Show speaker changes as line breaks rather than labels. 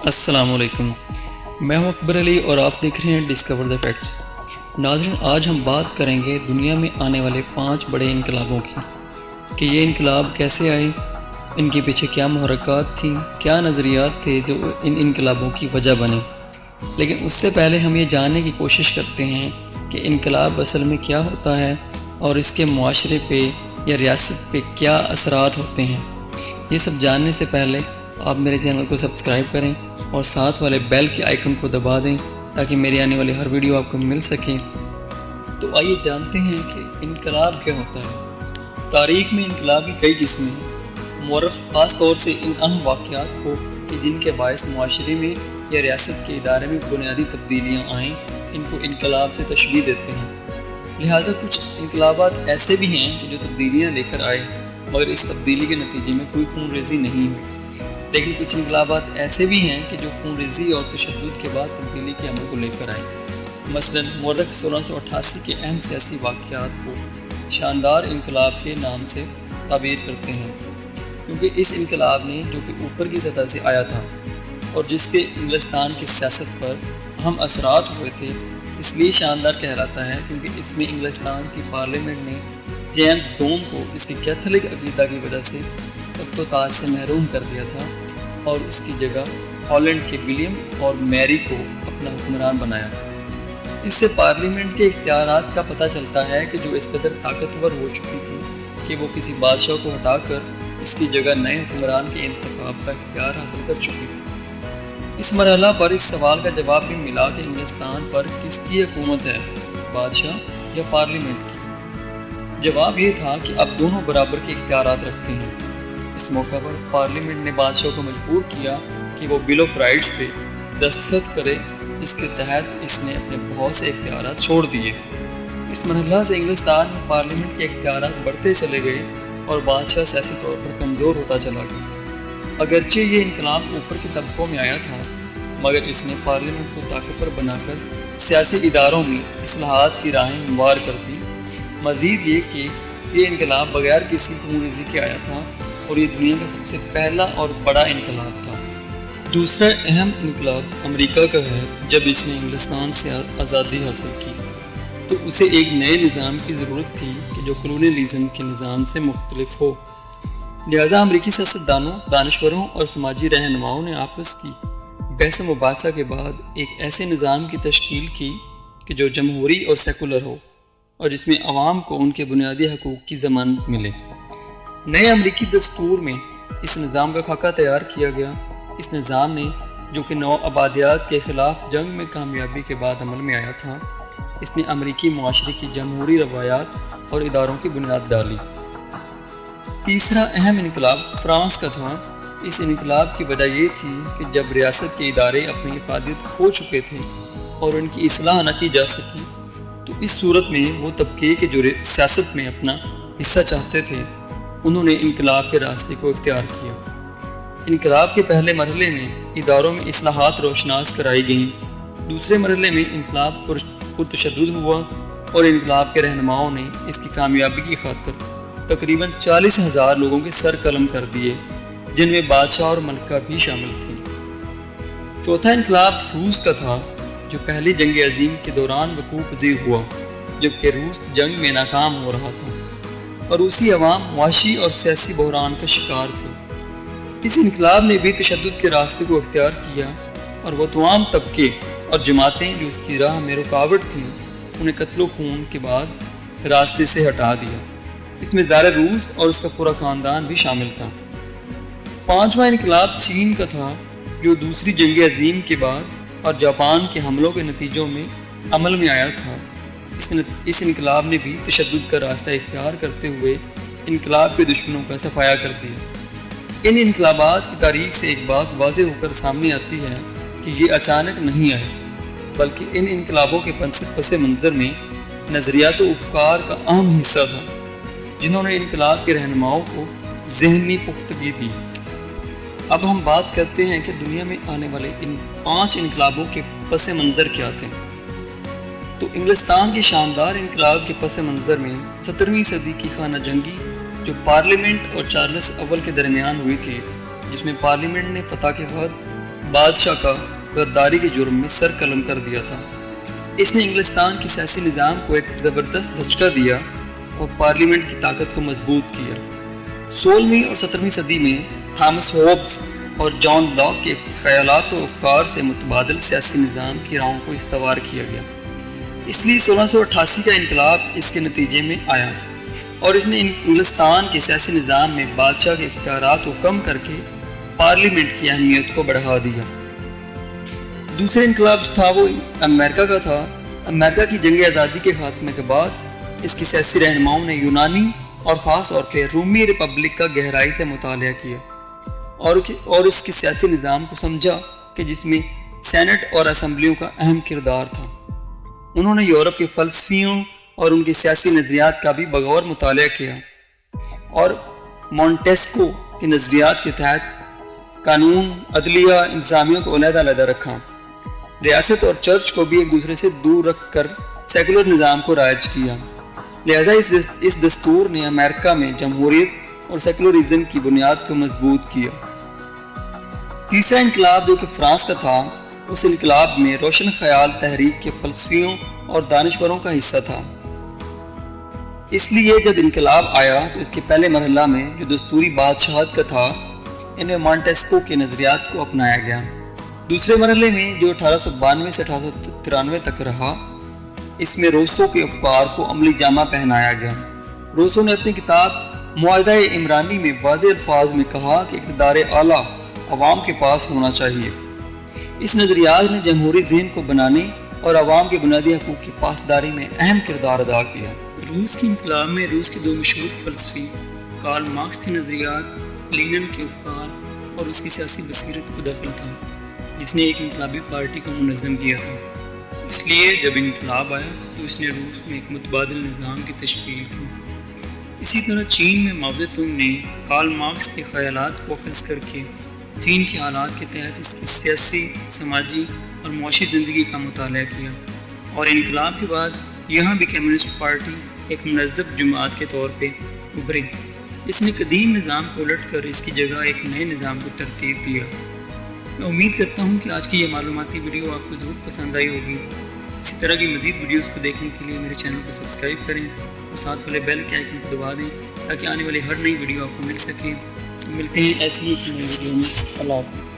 السلام علیکم، میں ہوں اکبر علی اور آپ دیکھ رہے ہیں ڈسکور دا فیکٹس۔ ناظرین، آج ہم بات کریں گے دنیا میں آنے والے 5 بڑے انقلابوں کی کہ یہ انقلاب کیسے آئے، ان کے پیچھے کیا محرکات تھیں، کیا نظریات تھے جو ان انقلابوں کی وجہ بنے۔ لیکن اس سے پہلے ہم یہ جاننے کی کوشش کرتے ہیں کہ انقلاب اصل میں کیا ہوتا ہے اور اس کے معاشرے پہ یا ریاست پہ کیا اثرات ہوتے ہیں۔ یہ سب جاننے سے پہلے آپ میرے چینل کو سبسکرائب کریں اور ساتھ والے بیل کے آئیکن کو دبا دیں تاکہ میری آنے والی ہر ویڈیو آپ کو مل سکے۔ تو آئیے جانتے ہیں کہ انقلاب کیا ہوتا ہے۔ تاریخ میں انقلاب کی کئی قسمیں ہیں۔ مورخ خاص طور سے ان اہم واقعات کو کہ جن کے باعث معاشرے میں یا ریاست کے ادارے میں بنیادی تبدیلیاں آئیں، ان کو انقلاب سے تشبیہ دیتے ہیں۔ لہٰذا کچھ انقلابات ایسے بھی ہیں کہ جو تبدیلیاں لے کر آئے مگر اس تبدیلی کے نتیجے میں کوئی خون ریزی نہیں ہوئی، لیکن کچھ انقلابات ایسے بھی ہیں کہ جو خون ریزی اور تشدد کے بعد تبدیلی کے عمل کو لے کر آئے۔ مثلاً مورخ 1688 کے اہم سیاسی واقعات کو شاندار انقلاب کے نام سے تعبیر کرتے ہیں، کیونکہ اس انقلاب نے جو کہ اوپر کی سطح سے آیا تھا اور جس کے انگلستان کی سیاست پر اہم اثرات ہوئے تھے، اس لیے شاندار کہلاتا ہے کیونکہ اس میں انگلستان کی پارلیمنٹ نے جیمز دوم کو اس کی کیتھولک عقیدہ کی وجہ سے تخت و تاج سے محروم کر دیا تھا اور اس کی جگہ ہالینڈ کے ولیم اور میری کو اپنا حکمران بنایا۔ اس سے پارلیمنٹ کے اختیارات کا پتہ چلتا ہے کہ جو اس قدر طاقتور ہو چکی تھی کہ وہ کسی بادشاہ کو ہٹا کر اس کی جگہ نئے حکمران کے انتخاب کا اختیار حاصل کر چکی تھی۔ اس مرحلہ پر اس سوال کا جواب بھی ملا کہ انگلستان پر کس کی حکومت ہے، بادشاہ یا پارلیمنٹ کی؟ جواب یہ تھا کہ اب دونوں برابر کے اختیارات رکھتے ہیں۔ اس موقع پر پارلیمنٹ نے بادشاہ کو مجبور کیا کہ وہ بل آف رائٹس پہ دستخط کرے، جس کے تحت اس نے اپنے بہت سے اختیارات چھوڑ دیے۔ اس مرحلہ سے انگلستان میں پارلیمنٹ کے اختیارات بڑھتے چلے گئے اور بادشاہ سیاسی طور پر کمزور ہوتا چلا گیا۔ اگرچہ یہ انقلاب اوپر کے طبقوں میں آیا تھا مگر اس نے پارلیمنٹ کو طاقتور بنا کر سیاسی اداروں میں اصلاحات کی راہیں ہموار کر دی۔ مزید یہ کہ یہ انقلاب بغیر کسی خون ریزی کے آیا تھا اور یہ دنیا کا سب سے پہلا اور بڑا انقلاب تھا۔ دوسرا اہم انقلاب امریکہ کا ہے۔ جب اس نے انگلستان سے آزادی حاصل کی تو اسے ایک نئے نظام کی ضرورت تھی کہ جو کلونیلزم کے نظام سے مختلف ہو۔ لہٰذا امریکی سیاستدانوں، دانشوروں اور سماجی رہنماؤں نے آپس کی بحث و مباحثہ کے بعد ایک ایسے نظام کی تشکیل کی کہ جو جمہوری اور سیکولر ہو اور جس میں عوام کو ان کے بنیادی حقوق کی ضمانت ملے۔ نئے امریکی دستور میں اس نظام کا خاکہ تیار کیا گیا۔ اس نظام نے جو کہ نو آبادیات کے خلاف جنگ میں کامیابی کے بعد عمل میں آیا تھا، اس نے امریکی معاشرے کی جمہوری روایات اور اداروں کی بنیاد ڈالی۔ تیسرا اہم انقلاب فرانس کا تھا۔ اس انقلاب کی وجہ یہ تھی کہ جب ریاست کے ادارے اپنی افادیت کھو چکے تھے اور ان کی اصلاح نہ کی جا سکی تو اس صورت میں وہ طبقے کے جو سیاست میں اپنا حصہ چاہتے تھے انہوں نے انقلاب کے راستے کو اختیار کیا۔ انقلاب کے پہلے مرحلے میں اداروں میں اصلاحات روشناس کرائی گئیں۔ دوسرے مرحلے میں انقلاب پرتشدد ہوا اور انقلاب کے رہنماؤں نے اس کی کامیابی کی خاطر تقریباً 40,000 لوگوں کے سر قلم کر دیے، جن میں بادشاہ اور ملکہ بھی شامل تھے۔ چوتھا انقلاب روس کا تھا، جو پہلی جنگ عظیم کے دوران وقوع پذیر ہوا جبکہ روس جنگ میں ناکام ہو رہا تھا اور روسی عوام معاشی اور سیاسی بحران کا شکار تھے۔ اس انقلاب نے بھی تشدد کے راستے کو اختیار کیا اور وہ تمام طبقے اور جماعتیں جو اس کی راہ میں رکاوٹ تھیں انہیں قتل و خون کے بعد راستے سے ہٹا دیا۔ اس میں زار روس اور اس کا پورا خاندان بھی شامل تھا۔ پانچواں انقلاب چین کا تھا، جو دوسری جنگ عظیم کے بعد اور جاپان کے حملوں کے نتیجوں میں عمل میں آیا تھا۔ اس انقلاب نے بھی تشدد کا راستہ اختیار کرتے ہوئے انقلاب کے دشمنوں کا صفایا کر دیا۔ ان انقلابات کی تاریخ سے ایک بات واضح ہو کر سامنے آتی ہے کہ یہ اچانک نہیں آئے، بلکہ ان انقلابوں کے پس منظر میں نظریات و افکار کا اہم حصہ تھا، جنہوں نے انقلاب کے رہنماؤں کو ذہنی پختگی دی۔ اب ہم بات کرتے ہیں کہ دنیا میں آنے والے ان 5 انقلابوں کے پس منظر کیا تھے۔ تو انگلستان کے شاندار انقلاب کے پس منظر میں 17ویں صدی کی خانہ جنگی جو پارلیمنٹ اور چارلس اول کے درمیان ہوئی تھی، جس میں پارلیمنٹ نے فتح کے بعد بادشاہ کا غداری کے جرم میں سر قلم کر دیا تھا۔ اس نے انگلستان کی سیاسی نظام کو ایک زبردست دھچکا دیا اور پارلیمنٹ کی طاقت کو مضبوط کیا۔ 16ویں اور 17ویں صدی میں تھامس ہوبز اور جان لاک کے خیالات و افکار سے متبادل سیاسی نظام کی راہوں کو استوار کیا گیا۔ اس لیے 1688 کا انقلاب اس کے نتیجے میں آیا اور اس نے انگلستان کے سیاسی نظام میں بادشاہ کے اختیارات کو کم کر کے پارلیمنٹ کی اہمیت کو بڑھا دیا۔ دوسرا انقلاب جو تھا وہ امریکہ کا تھا۔ امریکہ کی جنگ آزادی کے خاتمے کے بعد اس کی سیاسی رہنماؤں نے یونانی اور خاص طور پہ رومی ریپبلک کا گہرائی سے مطالعہ کیا اور اس کے سیاسی نظام کو سمجھا کہ جس میں سینٹ اور اسمبلیوں کا اہم کردار تھا۔ انہوں نے یورپ کے فلسفیوں اور ان کے سیاسی نظریات کا بھی بغور مطالعہ کیا اور مونٹیسکو کے نظریات کے تحت قانون، عدلیہ، انتظامیہ کو علیحدہ علیحدہ رکھا۔ ریاست اور چرچ کو بھی ایک دوسرے سے دور رکھ کر سیکولر نظام کو رائج کیا۔ لہذا اس دستور نے امریکہ میں جمہوریت اور سیکولرزم کی بنیاد کو مضبوط کیا۔ تیسرا انقلاب جو کہ فرانس کا تھا، اس انقلاب میں روشن خیال تحریک کے فلسفیوں اور دانشوروں کا حصہ تھا۔ اس لیے جب انقلاب آیا تو اس کے پہلے مرحلہ میں جو دستوری بادشاہت کا تھا، ان میں مونٹیسکو کے نظریات کو اپنایا گیا۔ دوسرے مرحلے میں جو 1892 سے 1893 تک رہا، اس میں روسو کے افکار کو عملی جامہ پہنایا گیا۔ روسو نے اپنی کتاب معاہدہ عمرانی میں واضح الفاظ میں کہا کہ اقتدار اعلیٰ عوام کے پاس ہونا چاہیے۔ اس نظریات نے جمہوری ذہن کو بنانے اور عوام کے بنیادی حقوق کی پاسداری میں اہم کردار ادا کیا۔ روس کے انقلاب میں روس کے دو مشہور فلسفی کارل مارکس کے نظریات، لینن کے افکار اور اس کی سیاسی بصیرت کو دخل تھا، جس نے ایک انقلابی پارٹی کو منظم کیا تھا۔ اس لیے جب انقلاب آیا تو اس نے روس میں ایک متبادل نظام کی تشکیل کی۔ اسی طرح چین میں ماؤ زیدونگ نے کارل مارکس کے خیالات کو اخذ کر کے چین کے حالات کے تحت اس کی سیاسی، سماجی اور معاشی زندگی کا مطالعہ کیا، اور انقلاب کے بعد یہاں بھی کمیونسٹ پارٹی ایک منظم جماعت کے طور پہ ابھری۔ اس نے قدیم نظام کو الٹ کر اس کی جگہ ایک نئے نظام کو ترتیب دیا۔ میں امید کرتا ہوں کہ آج کی یہ معلوماتی ویڈیو آپ کو ضرور پسند آئی ہوگی۔ اسی طرح کی مزید ویڈیوز کو دیکھنے کے لیے میرے چینل کو سبسکرائب کریں اور ساتھ والے بیل کے آئیکن کو دبا دیں تاکہ آنے والی ہر نئی ویڈیو آپ کو مل سکے۔ ملتے ہیں ایسی ہی ایک نئی ویڈیو میں۔ اللہ حافظ۔